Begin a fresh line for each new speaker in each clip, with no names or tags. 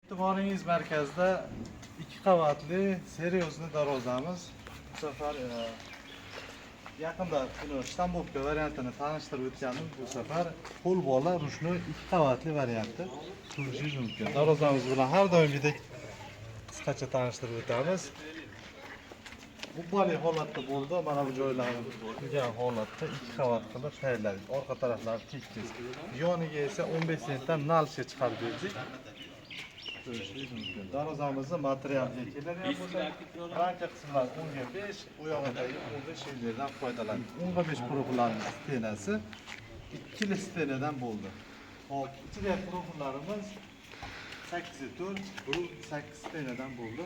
E'tiboringiz markazida 2 qavatli seryozni darvozamiz. Bu safar yaqinda buni shtampovka variantini tanishtirib o'tgandim. Bu safar qo'l bola ruchnoy 2 qavatli varianti ko'rishingiz mumkin. Darvozamiz bilan har doimgidek qisqacha tanishtirib o'tamiz. Bu bali holatda bo'ldi. Mana bu joylarni turgan holatda 2 qavat qilib tayyorladik. Orqa taraflari tekis. Yoniga esa 15 sentdan nalshga chiqarib berdik. Ko'rishingiz mumkin. Darvozamizni materialiga keladigan bo'lsa, ranka qismlari 10 ga 5, u yog'idagi 15 shillerdan foydalandik. 10 ga 5 profillarning stenasi 2 stenadan bo'ldi. Hop, ichidagi profillarimiz 8 ga 4, bu 8 stenadan bo'ldi.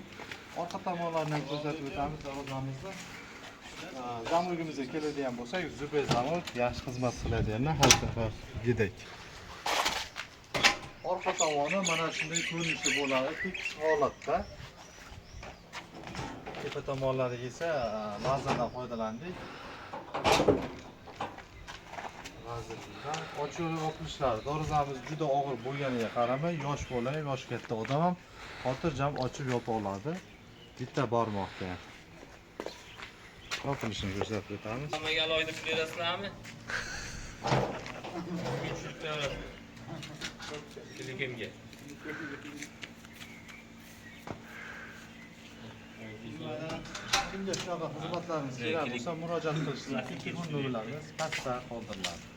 Orqa tomonlarini ko'rsatib o'tamiz darvozamizni. Zamogimizga keladigan bo'lsak, Zubay zamog yaxshi xizmat qiladigan har safargidek. Orqa tomoni mana shunday ko'rinishi bo'ladi, tekis holatda. Tepa tomonlariga esa vazndan foydalandik. Vazndan ochiq yopishlar. Darvozamiz juda og'ir bo'lganiga qaramay, yosh bola, yosh katta odam ham xotirjam ochib yopa oladi. Bitta barmoqda. Yopilishini ko'rsatib o'tamiz.
Hammaga alohida pul berasizlarmi? Kimga?
Kimga shunaqa xizmatlarimiz kerak bo'lsa murojaat qilishingiz mumkin. Telefon nomerlarimiz pastda qoldiriladi.